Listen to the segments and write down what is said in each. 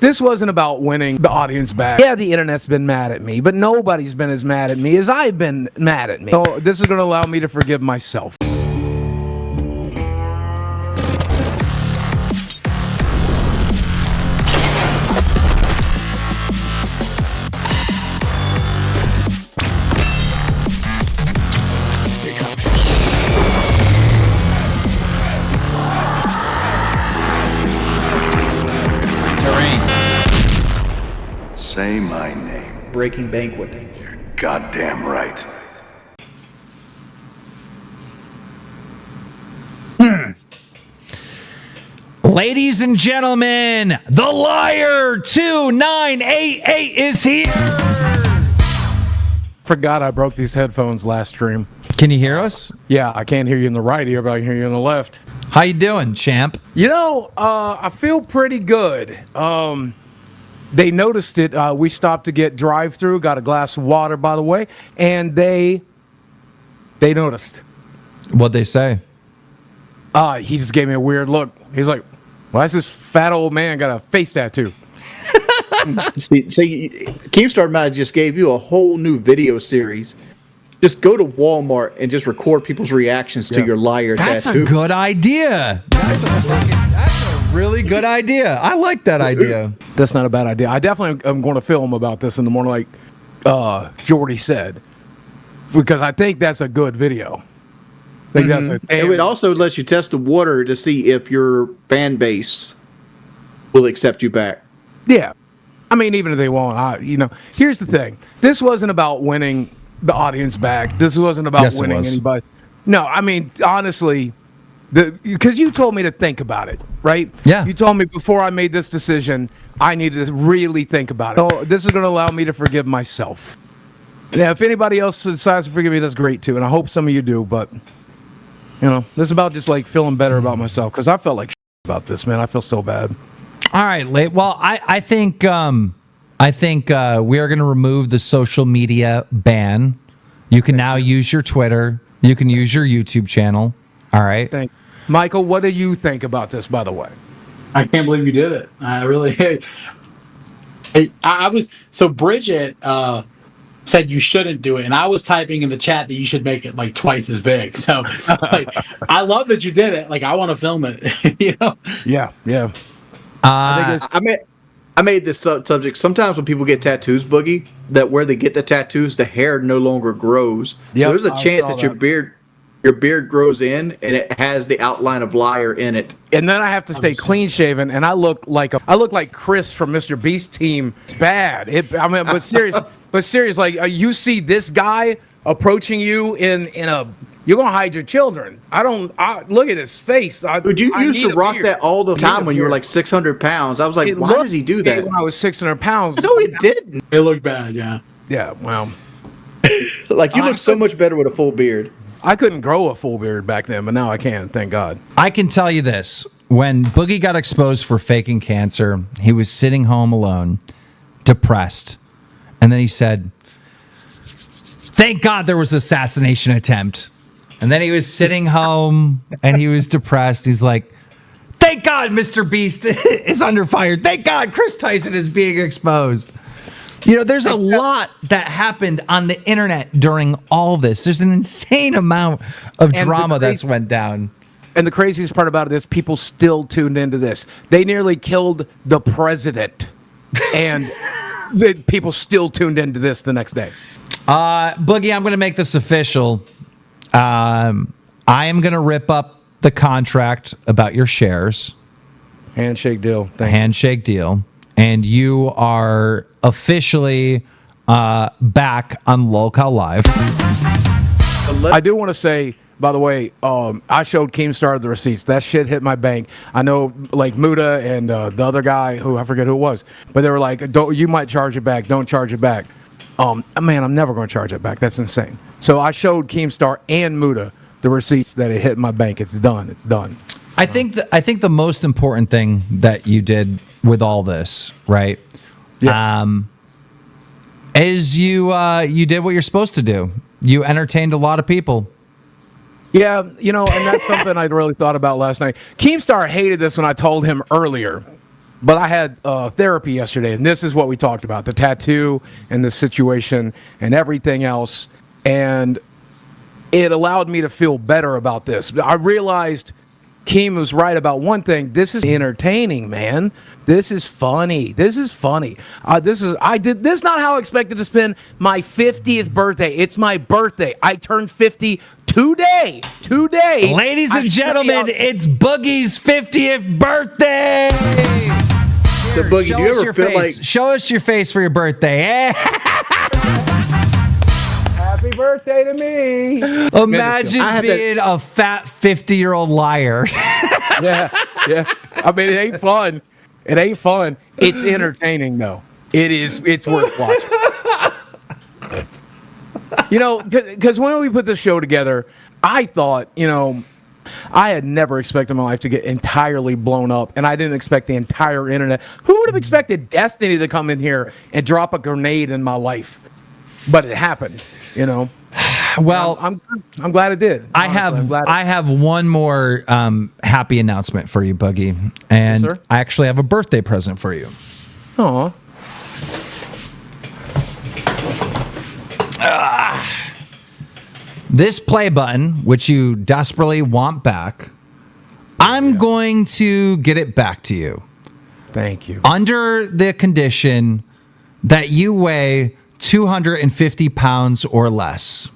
This wasn't about winning the audience back. Yeah, the internet's been mad at me, but nobody's been as mad at me as I've been mad at me. So this is going to allow me to forgive myself. Say my name. Breaking Banquet. You're goddamn right. Ladies and gentlemen, the liar 2988 is here. Forgot I broke these headphones last stream. Can you hear us? Yeah, I can't hear you in the right ear, but I can hear you in the left. How you doing, champ? You know, I feel pretty good. They noticed it. We stopped to get drive-through, got a glass of water, by the way, and they noticed. What'd they say? He just gave me a weird look. He's like, why is this fat old man got a face tattoo? See, Keemstar might have just gave you a whole new video series. Just go to Walmart and just record people's reactions to your liar That's tattoo. a good idea. That's a really good idea. I like that idea. That's not a bad idea. I definitely am going to film about this in the morning, like Jordy said, because I think that's a good video. I think that's It also lets you test the water to see if your fan base will accept you back. Yeah. I mean, even if they won't, here's the thing. This wasn't about winning the audience back. This wasn't about winning anybody. No, I mean, honestly, because you told me to think about it, right? Yeah. You told me before I made this decision, I needed to really think about it. So this is going to allow me to forgive myself. Now, if anybody else decides to forgive me, that's great too, and I hope some of you do, but, this is about just like feeling better about myself, because I felt like about this, man. I feel so bad. All right, well, I think we are going to remove the social media ban. You can now use your Twitter. You can use your YouTube channel. All right. Thank you. Michael, what do you think about this, by the way? I can't believe you did it. I really. I was so Bridget said you shouldn't do it, and I was typing in the chat that you should make it like twice as big. So, I love that you did it. Like, I want to film it. Yeah. I made this subject. Sometimes when people get tattoos, Boogie, that where they get the tattoos, the hair no longer grows. Yep, so there's a chance that that your beard grows in and it has the outline of liar in it. And then I have to stay clean shaven, and I look like Chris from Mr. Beast team. It's bad. But serious. Like you see this guy approaching you in a. You're gonna hide your children. Look at his face. Dude, you used to rock that all the time when you were like 600 pounds. I was like, why does he do that? When I was 600 pounds. No, it didn't. It looked bad. Yeah. Yeah. Well. Like you look so much better with a full beard. I couldn't grow a full beard back then, but now I can. Thank God. I can tell you this. When Boogie got exposed for faking cancer, he was sitting home alone, depressed. And then he said, thank God there was an assassination attempt. And then he was sitting home and he was depressed. He's like, thank God Mr. Beast is under fire. Thank God Chris Tyson is being exposed. There's a lot that happened on the internet during all this. There's an insane amount of drama that's went down. And the craziest part about it is people still tuned into this. They nearly killed the president. And people still tuned into this the next day. Boogie, I'm going to make this official. I am going to rip up the contract about your shares. Handshake deal. Handshake deal. And you are officially back on Locale Live. I do want to say, by the way, I showed Keemstar the receipts. That shit hit my bank. I know, like Muda and the other guy, who I forget who it was, but they were like, you might charge it back. Don't charge it back. Man, I'm never going to charge it back. That's insane. So I showed Keemstar and Muda the receipts that it hit my bank. It's done. It's done. I think the most important thing that you did with all this, right? Yeah. Is you did what you're supposed to do. You entertained a lot of people. Yeah, and that's something I really thought about last night. Keemstar hated this when I told him earlier But I had therapy yesterday, and this is what we talked about: the tattoo and the situation and everything else. And it allowed me to feel better about this. I realized Keem was right about one thing. This is entertaining, man. This is funny. This is funny. This is not how I expected to spend my 50th birthday. It's my birthday. I turned 50 today. Ladies and gentlemen, it's Boogie's 50th birthday. So Boogie, do you ever feel like show us your face for your birthday? Happy birthday to me. Imagine being a fat 50-year-old liar. Yeah. I mean, it ain't fun. It's entertaining, though. It's worth watching. Because when we put this show together, I thought, I had never expected my life to get entirely blown up, and I didn't expect the entire internet. Who would have expected Destiny to come in here and drop a grenade in my life? But it happened, Well, I'm glad it did. Honestly, I have one more happy announcement for you, Boogie, and Yes, sir? I actually have a birthday present for you. Aw. This play button, which you desperately want back, I'm going to get it back to you. Thank you. Under the condition that you weigh 250 pounds or less.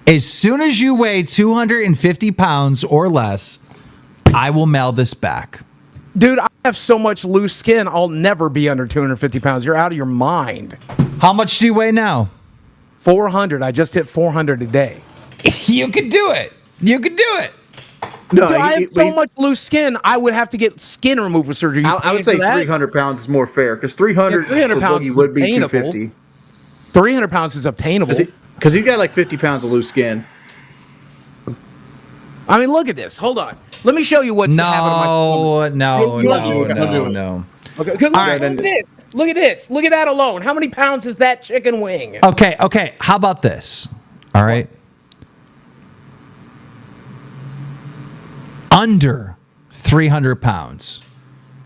As soon as you weigh 250 pounds or less, I will mail this back. Dude, I have so much loose skin, I'll never be under 250 pounds. You're out of your mind. How much do you weigh now? 400. I just hit 400 a day. You could do it. You could do it. no? Dude, I have so much loose skin, I would have to get skin removal surgery. I would say 300 pounds is more fair because 300 pounds is would be obtainable. 250. 300 pounds is obtainable. Because he's got like 50 pounds of loose skin. I mean, look at this. Hold on. Let me show you what's happening to my stomach. No. Okay, look, right, look at this. Look at this. Look at that alone. How many pounds is that chicken wing? Okay. How about this? All right. Under 300 pounds,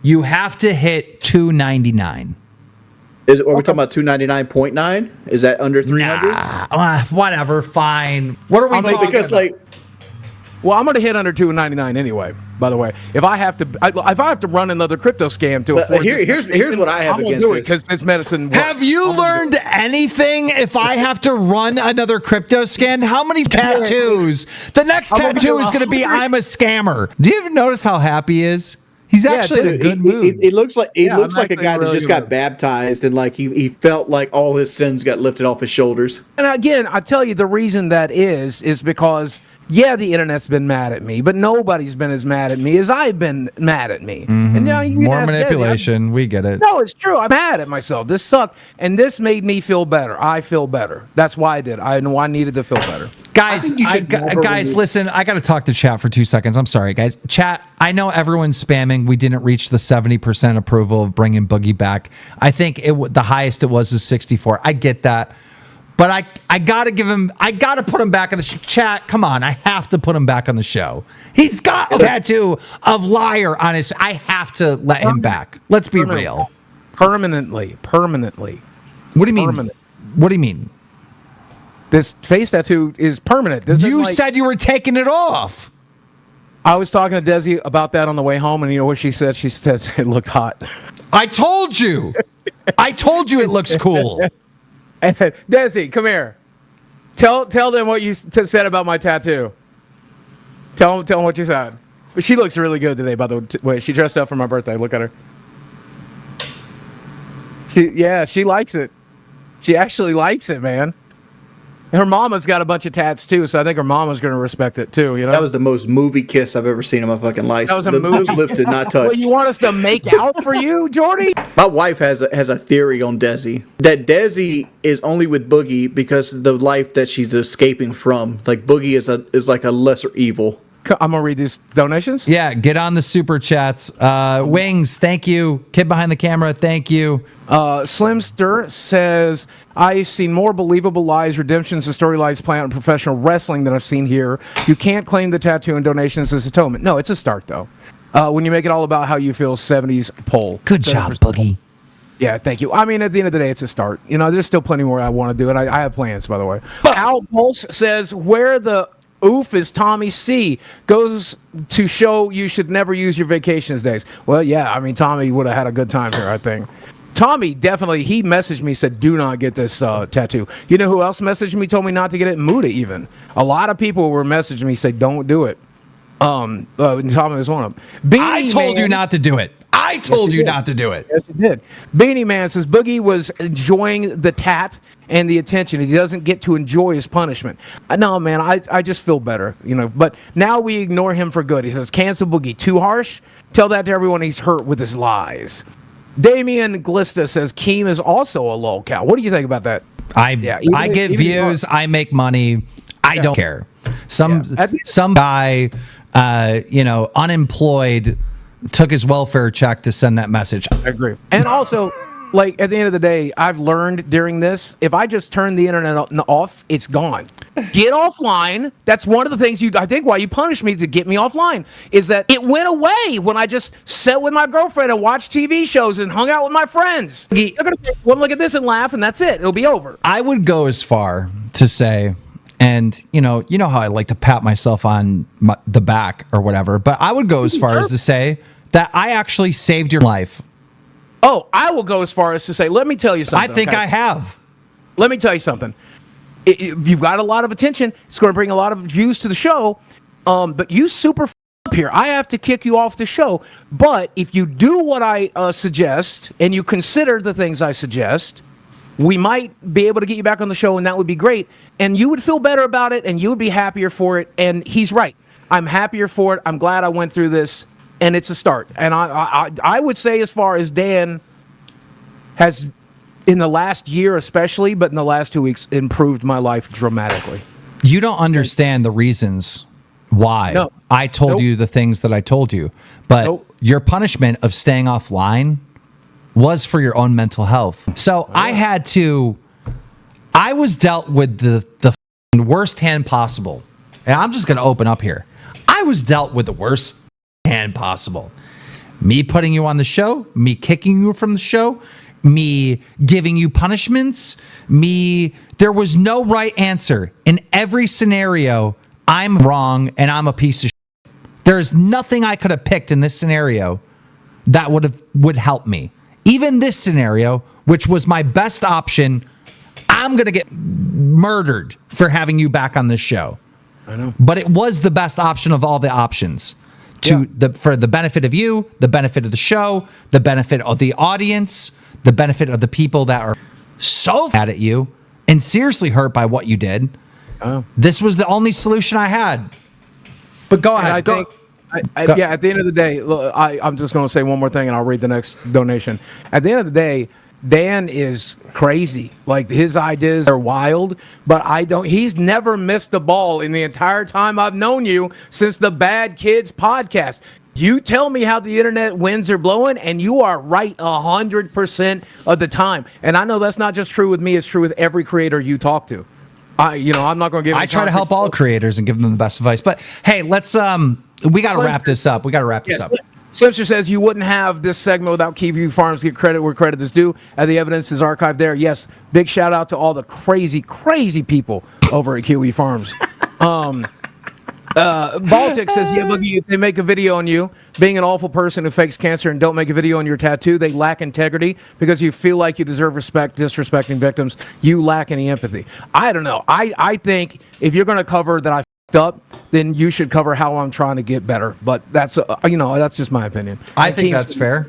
you have to hit 299. Are we talking about 299.9? Is that under 300? Nah, whatever, fine. What are we talking Because about? Well, I'm going to hit under 299 anyway. By the way, if I have to run another crypto scam to afford here's what I have I'm against do it this. because this medicine works. Have you learned anything if I have to run another crypto scan? How many tattoos? The next tattoo is going to be I'm a scammer. Do you even notice how happy he is? He's actually in a good mood. It looks like a actually guy that really just got good. baptized and like he felt like all his sins got lifted off his shoulders. And again, I tell you, the reason that is because, yeah, the internet's been mad at me, but nobody's been as mad at me as I've been mad at me. And now you can More ask Desi, manipulation. We get it. No, it's true. I'm mad at myself. This sucked. And this made me feel better. I feel better. That's why I did. I know I needed to feel better. Guys, think you should never guys, remove- listen, I got to talk to chat for 2 seconds. I'm sorry, guys. Chat, I know everyone's spamming. We didn't reach the 70% approval of bringing Boogie back. I think the highest it was is 64. I get that. But I got to give him, I got to put him back on the chat. Come on, I have to put him back on the show. He's got a tattoo of liar on his, I have to let him back. Let's be real. Permanently. What do you mean? Permanent. What do you mean? This face tattoo is permanent. This You isn't like, said you were taking it off. I was talking to Desi about that on the way home, and you know what she said? She said it looked hot. I told you. I told you it looks cool. Desi, come here. Tell them what you said about my tattoo. Tell them what you said. But she looks really good today, by the way. She dressed up for my birthday. Look at her. She likes it. She actually likes it, man. Her mama's got a bunch of tats too, so I think her mama's going to respect it too. You know, That was the most movie kiss I've ever seen in my fucking life. That was a Those movie. lips did not Well, touch. you want us to make out for you, Jordy? My wife has a theory on Desi that Desi is only with Boogie because of the life that she's escaping from. Like Boogie is like a lesser evil. I'm gonna read these donations. Yeah, get on the super chats. Wings, thank you. Kid behind the camera, thank you. Slimster says, I've seen more believable lies, redemptions, and storylines play out in professional wrestling than I've seen here. You can't claim the tattoo and donations as atonement. No, it's a start, though. When you make it all about how you feel, 70s poll. Good job, 70% Boogie. Yeah, thank you. I mean, at the end of the day, it's a start. You know, there's still plenty more I want to do, and I have plans, by the way. Al Pulse says, where the oof is Tommy C? Goes to show you should never use your vacations days. Well, yeah, I mean, Tommy would have had a good time here, I think. Tommy, definitely, he messaged me, said, do not get this tattoo. You know who else messaged me, told me not to get it? Muda, even. A lot of people were messaging me, said, don't do it. Tommy was one of them. I told you not to do it. I told you not to do it. Yes, you did. Beanie Man says Boogie was enjoying the tat and the attention. He doesn't get to enjoy his punishment. No, man, I just feel better, you know. But now we ignore him for good. He says, cancel Boogie. Too harsh? Tell that to everyone he's hurt with his lies. Damian Glista says Keem is also a lolcow. What do you think about that? I get views. I make money. I don't care. Some guy, unemployed, took his welfare check to send that message. I agree. And also, like, at the end of the day, I've learned during this, if I just turn the internet off, it's gone. Get offline. That's one of the things I think why you punish me to get me offline, is that it went away when I just sat with my girlfriend and watched TV shows and hung out with my friends. They're going to take one look at this and laugh, and that's it. It'll be over. I would go as far to say, and you know how I like to pat myself on the back or whatever, but I would go as far as to say that I actually saved your life. Oh, I will go as far as to say, let me tell you something. I think I have. Let me tell you something. You've got a lot of attention. It's going to bring a lot of views to the show. But you super up here. I have to kick you off the show. But if you do what I suggest and you consider the things I suggest, we might be able to get you back on the show, and that would be great. And you would feel better about it, and you would be happier for it. And he's right. I'm happier for it. I'm glad I went through this. And it's a start. And I would say, as far as Dan has, in the last year especially, but in the last 2 weeks, improved my life dramatically. You don't understand the reasons why I told you the things that I told you. But your punishment of staying offline was for your own mental health. So I was dealt with the worst hand possible. And I'm just going to open up here. I was dealt with the worst hand possible. Me putting you on the show, me kicking you from the show, me giving you punishments, there was no right answer. In every scenario, I'm wrong and I'm a piece of shit. There's nothing I could have picked in this scenario that would help me. Even this scenario, which was my best option, I'm going to get murdered for having you back on this show. I know. But it was the best option of all the options. For the benefit of you, the benefit of the show, the benefit of the audience, the benefit of the people that are so mad at you and seriously hurt by what you did. This was the only solution I had. But go ahead. At the end of the day, look, I'm just going to say one more thing, and I'll read the next donation. At the end of the day, Dan is crazy. Like, his ideas are wild, but he's never missed a ball in the entire time I've known you since the Bad Kids podcast. You tell me how the internet winds are blowing, and you are right 100% of the time. And I know that's not just true with me, it's true with every creator you talk to. I'm not going to give. I try to help all creators and give them the best advice. But hey, let's we got to wrap this up. Slimster says you wouldn't have this segment without Keyview Farms. Get credit where credit is due. And the evidence is archived there. Yes, big shout out to all the crazy people over at Kiwi Farms. Baltic says, yeah, Boogie, if they make a video on you being an awful person who fakes cancer and don't make a video on your tattoo, they lack integrity because you feel like you deserve respect, disrespecting victims. You lack any empathy. I don't know. I think if you're going to cover that I f***ed up, then you should cover how I'm trying to get better. But that's that's just my opinion. I think that's fair.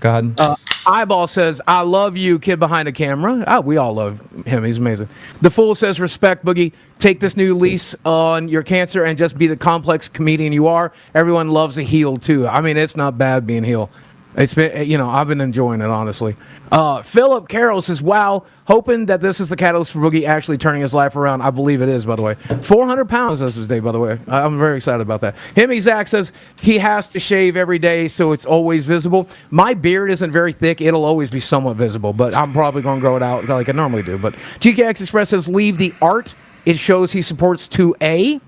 Go ahead. Eyeball says, I love you, kid behind a camera. We all love him. He's amazing. The Fool says, respect, Boogie. Take this new lease on your cancer and just be the complex comedian you are. Everyone loves a heel, too. I mean, it's not bad being heel. It's been, I've been enjoying it, honestly. Philip Carroll says, wow, hoping that this is the catalyst for Boogie actually turning his life around. I believe it is, by the way. 400 pounds as of today, by the way. I'm very excited about that. Himmy Zach says he has to shave every day so it's always visible. My beard isn't very thick. It'll always be somewhat visible, but I'm probably going to grow it out like I normally do. But GKX Express says leave the art. It shows he supports 2A.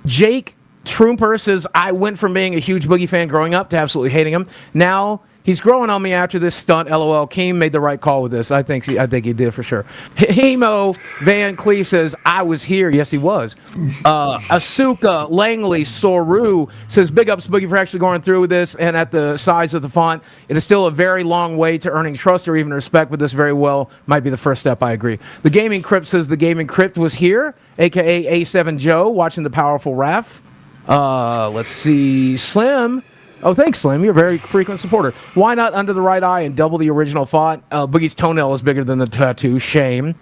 Jake Troomper says, I went from being a huge Boogie fan growing up to absolutely hating him. Now he's growing on me after this stunt. LOL. Keem made the right call with this. I think he did for sure. Hemo Van Clee says, I was here. Yes, he was. Asuka Langley Soru says, big ups Boogie for actually going through with this, and at the size of the font, it is still a very long way to earning trust or even respect, but this very well might be the first step. I agree. The Gaming Crypt says, the Gaming Crypt was here, aka A7 Joe, watching the powerful Raph. Let's see. Slim. Oh, thanks, Slim. You're a very frequent supporter. Why not under the right eye and double the original font? Boogie's toenail is bigger than the tattoo. Shame.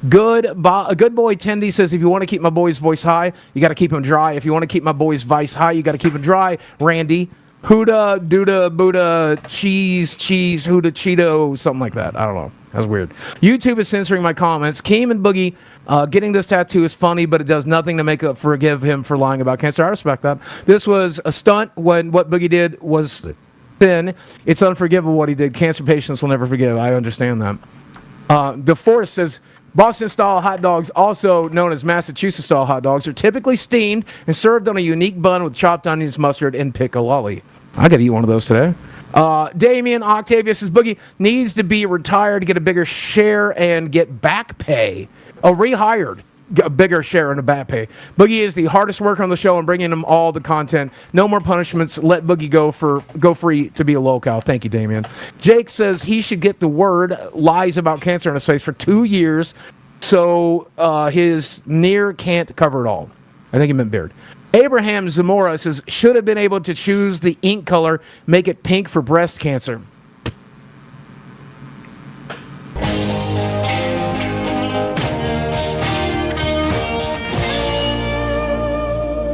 Good boy Tendy says, if you want to keep my boy's voice high, you got to keep him dry. If you want to keep my boy's vice high, you got to keep him dry. Randy. Huda, Duda, Buddha, cheese, Huda, Cheeto, something like that. I don't know. That's weird. YouTube is censoring my comments. Keem and Boogie getting this tattoo is funny, but it does nothing to make up forgive him for lying about cancer. I respect that. This was a stunt when what Boogie did was thin. It's unforgivable what he did. Cancer patients will never forgive. I understand that. DeForest says, Boston-style hot dogs, also known as Massachusetts-style hot dogs, are typically steamed and served on a unique bun with chopped onions, mustard, and piccalolli. I got to eat one of those today. Damien Octavia says, Boogie needs to be retired to get a bigger share and get back pay. Oh, rehired. A bigger share in the back pay. Boogie is the hardest worker on the show and bringing him all the content. No more punishments. Let Boogie go free to be a locale. Thank you, Damien. Jake says he should get the word lies about cancer in his face for 2 years, so his near can't cover it all. I think he meant beard. Abraham Zamora says, should have been able to choose the ink color, make it pink for breast cancer.